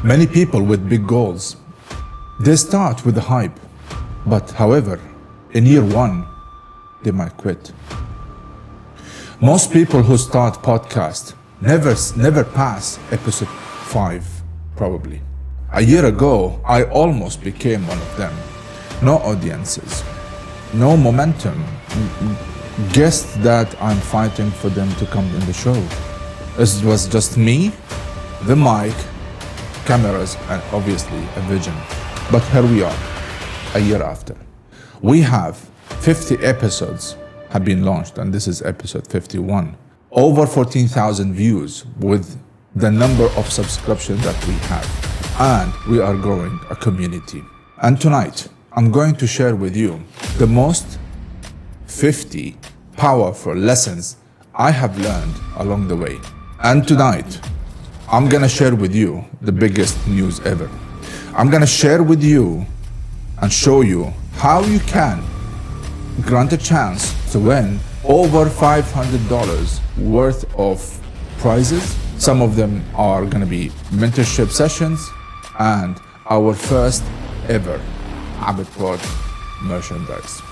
Many people with big goals, they start with the hype, but however, in year one, they might quit. Most people who start podcast never pass episode 5, probably. A year ago, I almost became one of them. No audiences, no momentum, guests that I'm fighting for them to come in the show. It was just me, the mic, cameras, and obviously a vision. But here we are, a year after. We have 50 episodes have been launched, and this is episode 51. Over 14,000 views with the number of subscriptions that we have. And we are growing a community. And tonight, I'm going to share with you the most 50 powerful lessons I have learned along the way. And tonight, I'm gonna share with you the biggest news ever. I'm gonna share with you and show you how you can grant a chance to win over $500 worth of prizes. Some of them are gonna be mentorship sessions and our first ever Abedpod merchandise.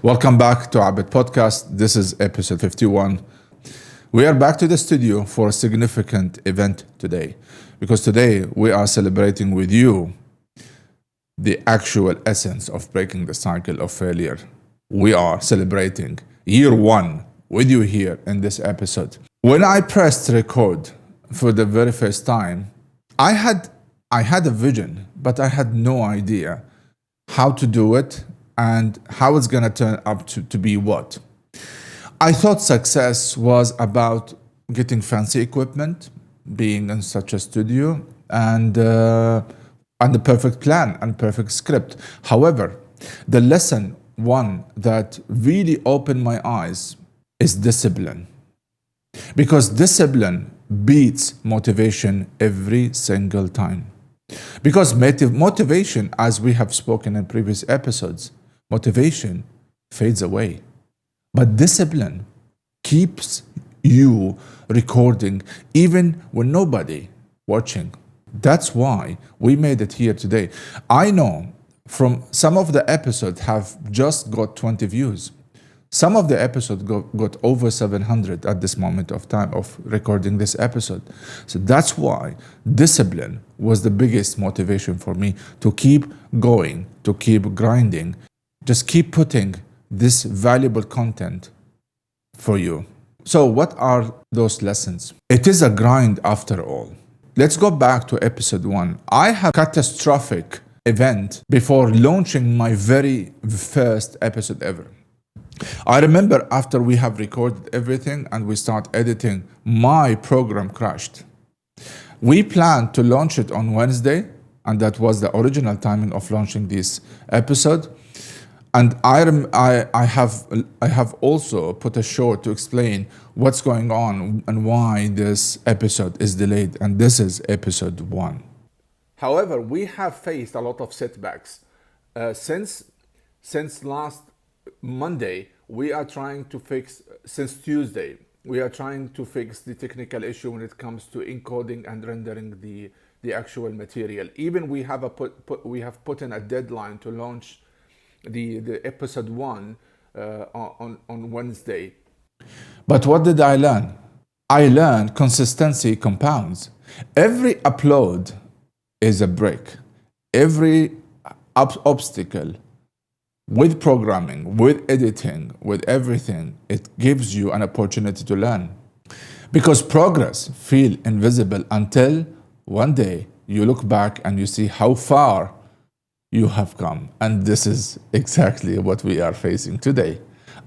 Welcome back to Abed Podcast. This is episode 51. We are back to the studio for a significant event today, because today we are celebrating with you the actual essence of breaking the cycle of failure. We are celebrating year one with you here in this episode. When I pressed record for the very first time, I had a vision, but I had no idea how to do it and how it's gonna turn up to be what. I thought success was about getting fancy equipment, being in such a studio, and the perfect plan and perfect script. However, the lesson one that really opened my eyes is discipline. Because discipline beats motivation every single time. Because motivation, as we have spoken in previous episodes, motivation fades away. But discipline keeps you recording even when nobody watching. That's why we made it here today. I know from some of the episodes have just got 20 views. Some of the episodes got over 700 at this moment of time of recording this episode. So that's why discipline was the biggest motivation for me to keep going, to keep grinding, just keep putting this valuable content for you. So what are those lessons? It is a grind after all. Let's go back to episode 1. I had a catastrophic event before launching my very first episode ever. I remember after we have recorded everything and we start editing, my program crashed. We planned to launch it on Wednesday, and that was the original timing of launching this episode. And I have also put a short to explain what's going on and why this episode is delayed. And this is episode 1. However, we have faced a lot of setbacks. Since last Monday, we are trying to fix, since Tuesday, we are trying to fix the technical issue when it comes to encoding and rendering the actual material. Even we have put in a deadline to launch the episode 1 on Wednesday. But what did I learn? I learned consistency compounds. Every upload is a break. Every obstacle with programming, with editing, with everything, it gives you an opportunity to learn. Because progress feels invisible until one day you look back and you see how far you have come. And this is exactly what we are facing today.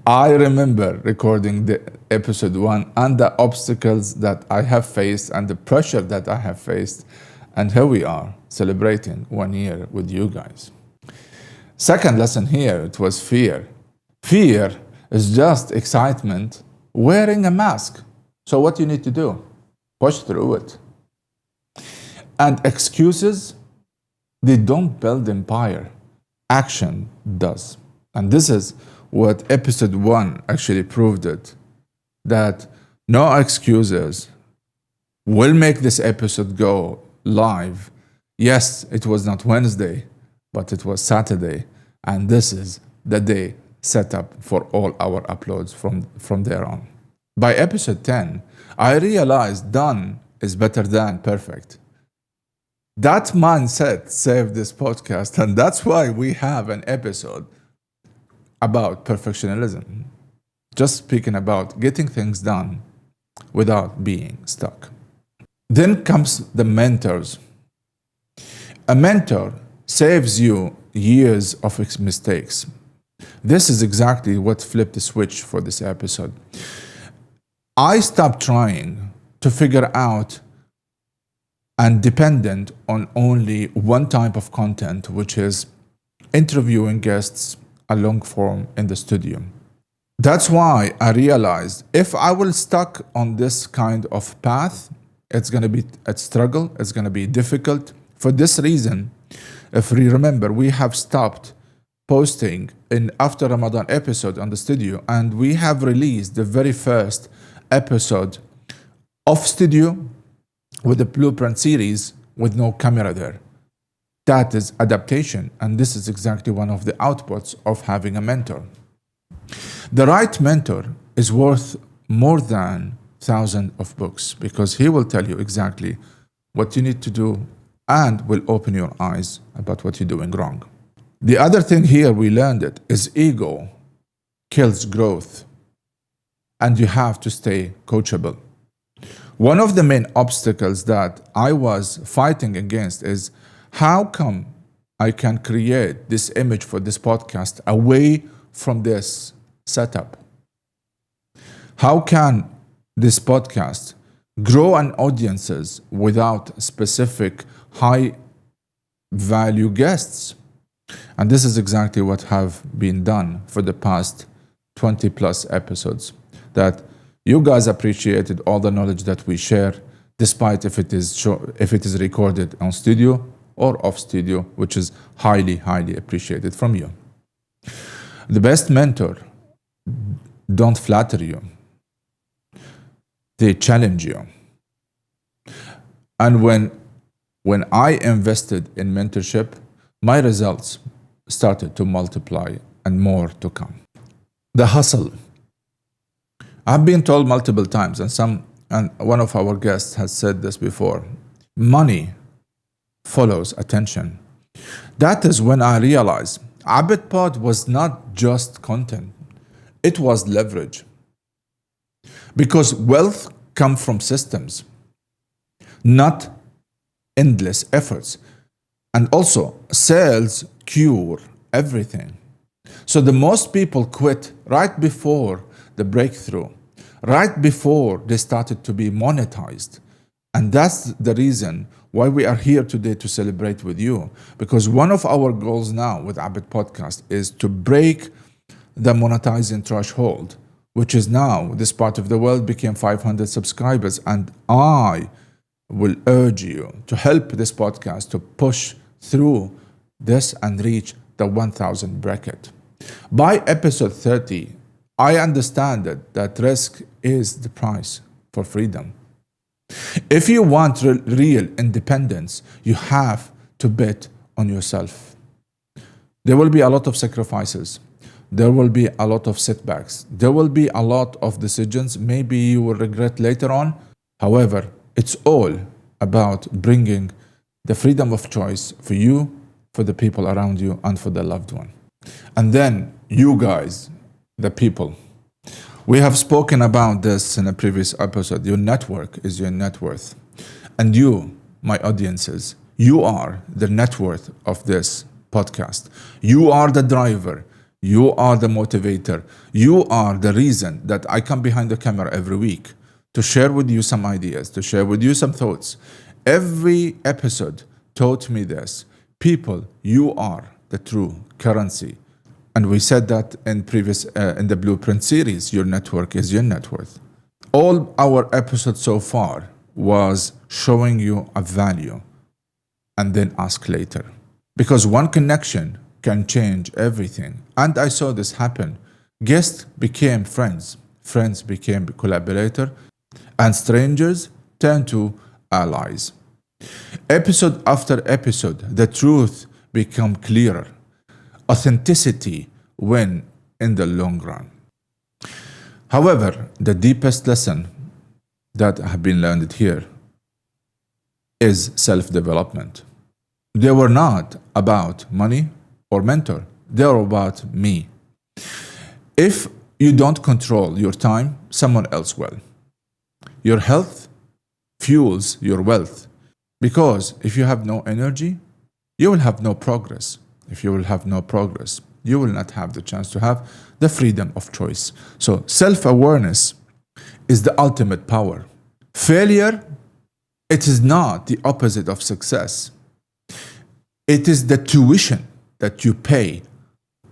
I remember recording the episode 1 and the obstacles that I have faced and the pressure that I have faced. And here we are celebrating 1 year with you guys. Second lesson here, it was fear. Fear is just excitement wearing a mask. So what you need to do? Push through it. And excuses, they don't build empire. Action does. And this is what episode 1 actually proved it. that no excuses. We'll make this episode go live. Yes, it was not Wednesday, but it was Saturday. And this is the day set up for all our uploads from there on. By episode 10, I realized done is better than perfect. That mindset saved this podcast, and that's why we have an episode about perfectionism. Just speaking about getting things done without being stuck. Then comes the mentors. A mentor saves you years of mistakes. This is exactly what flipped the switch for this episode. I stopped trying to figure out and dependent on only one type of content, which is interviewing guests a long form in the studio. That's why I realized if I will stuck on this kind of path, it's going to be a struggle, it's going to be difficult. For this reason, if we remember, we have stopped posting in after Ramadan episode on the studio, and we have released the very first episode of studio with the blueprint series with no camera there. That is adaptation, and this is exactly one of the outputs of having a mentor. The right mentor is worth more than thousands of books, because he will tell you exactly what you need to do and will open your eyes about what you're doing wrong. The other thing here we learned it is ego kills growth, and you have to stay coachable. One of the main obstacles that I was fighting against is how come I can create this image for this podcast away from this setup? How can this podcast grow an audiences without specific high value guests? And this is exactly what have been done for the past 20 plus episodes, that you guys appreciated all the knowledge that we share, despite if it is recorded on studio or off studio, which is highly, highly appreciated from you. The best mentor don't flatter you. They challenge you. And when I invested in mentorship, my results started to multiply and more to come. The hustle. I've been told multiple times, and one of our guests has said this before, money follows attention. That is when I realized Abedpod was not just content, it was leverage. Because wealth comes from systems, not endless efforts. And also, sales cure everything. So the most people quit right before the breakthrough, right before they started to be monetized. And that's the reason why we are here today to celebrate with you. Because one of our goals now with Abed Podcast is to break the monetizing threshold, which is now, this part of the world became 500 subscribers. And I will urge you to help this podcast to push through this and reach the 1,000 bracket. By episode 30, I understand that risk is the price for freedom. If you want real independence, you have to bet on yourself. There will be a lot of sacrifices. There will be a lot of setbacks. There will be a lot of decisions maybe you will regret later on. However, it's all about bringing the freedom of choice for you, for the people around you, and for the loved one. And then you guys, the people. We have spoken about this in a previous episode. Your network is your net worth. And you, my audiences, you are the net worth of this podcast. You are the driver. You are the motivator. You are the reason that I come behind the camera every week to share with you some ideas, to share with you some thoughts. Every episode taught me this. People, you are the true currency. And we said that in the Blueprint series, your network is your net worth. All our episodes so far was showing you a value and then ask later. Because one connection can change everything. And I saw this happen. Guests became friends. friends became collaborators, and strangers turned to allies. Episode after episode, the truth became clearer. Authenticity wins in the long run. However, the deepest lesson that have been learned here is self-development. They were not about money or mentor. They are about me. If you don't control your time, someone else will. Your health fuels your wealth. Because if you have no energy, you will have no progress. If you will have no progress, you will not have the chance to have the freedom of choice. So self-awareness is the ultimate power. Failure, it is not the opposite of success. It is the tuition that you pay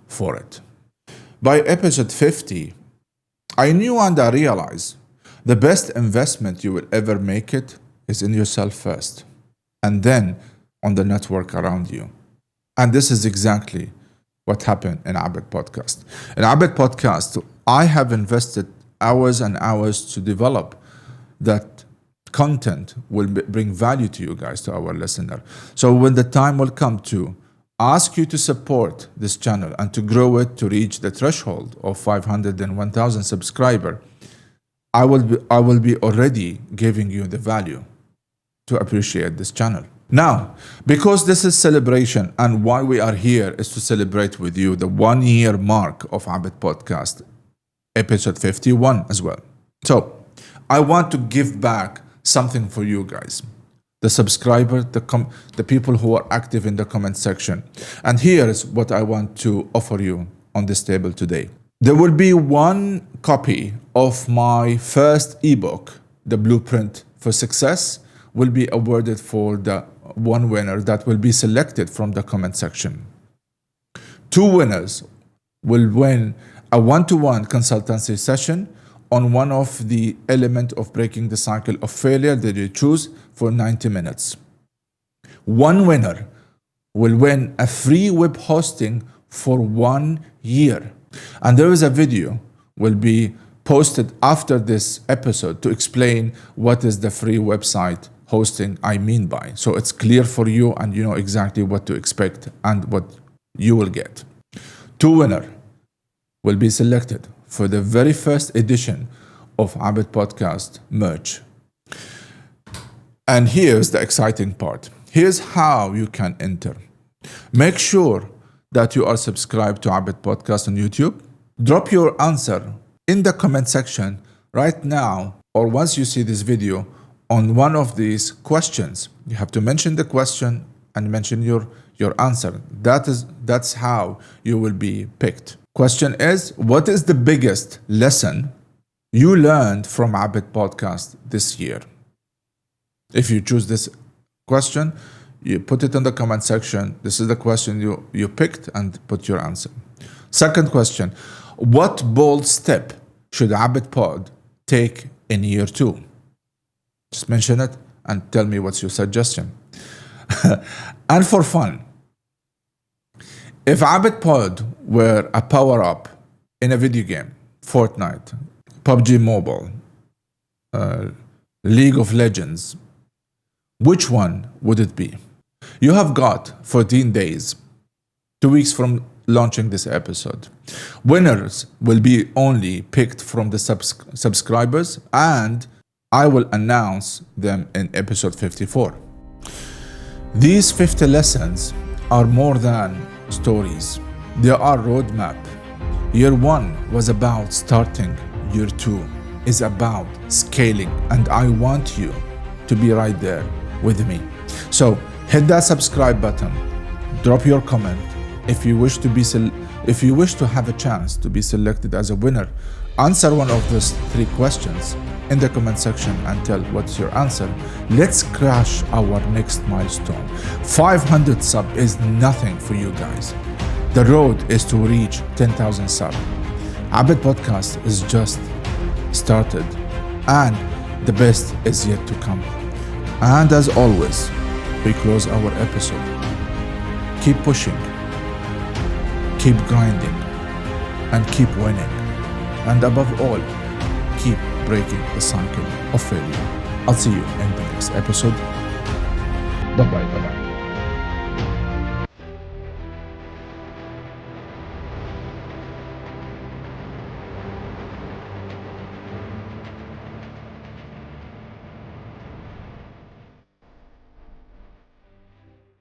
for it. By episode 50, I knew and I realized the best investment you will ever make it is in yourself first, and then on the network around you. And this is exactly what happened in Abedpod. In Abedpod, I have invested hours and hours to develop that content will bring value to you guys, to our listener. So when the time will come to ask you to support this channel and to grow it to reach the threshold of 500 and 1,000 subscribers, I will be already giving you the value to appreciate this channel. Now, because this is celebration and why we are here is to celebrate with you the 1 year mark of Abedpod, episode 51 as well. So I want to give back something for you guys, the subscriber, the people who are active in the comment section. And here's what I want to offer you on this table today. There will be one copy of my first ebook, The Blueprint for Success, will be awarded for the one winner that will be selected from the comment section. 2 winners will win a one-to-one consultancy session on one of the elements of breaking the cycle of failure that you choose for 90 minutes. 1 winner will win a free web hosting for 1 year. And there is a video will be posted after this episode to explain what is the free website hosting I mean by. So it's clear for you and you know exactly what to expect and what you will get. 2 winners will be selected for the very first edition of Abedpod merch. And here's the exciting part. Here's how you can enter. Make sure that you are subscribed to Abedpod on YouTube. Drop your answer in the comment section right now, or once you see this video, on one of these questions. You have to mention the question and mention your answer. That's how you will be picked. Question is, what is the biggest lesson you learned from Abedpod this year? If you choose this question, you put it in the comment section. This is the question you picked and put your answer. Second question, what bold step should Abedpod take in year 2? Just mention it and tell me what's your suggestion. And for fun, if Abedpod were a power-up in a video game, Fortnite, PUBG Mobile, League of Legends, which one would it be? You have got 14 days, 2 weeks from launching this episode. Winners will be only picked from the subscribers, and I will announce them in episode 54. These 50 lessons are more than stories. They are roadmap. Year 1 was about starting. Year 2 is about scaling, and I want you to be right there with me. So hit that subscribe button, drop your comment. If you wish to have a chance to be selected as a winner, answer one of those 3 questions in the comment section and tell what's your answer. Let's crash our next milestone. 500 sub is nothing for you guys. The road is to reach 10,000 sub. Abedpod is just started, and the best is yet to come. And as always, we close our episode. Keep pushing, keep grinding, and keep winning. And above all, keep breaking the cycle of failure. I'll see you in the next episode. Bye-bye.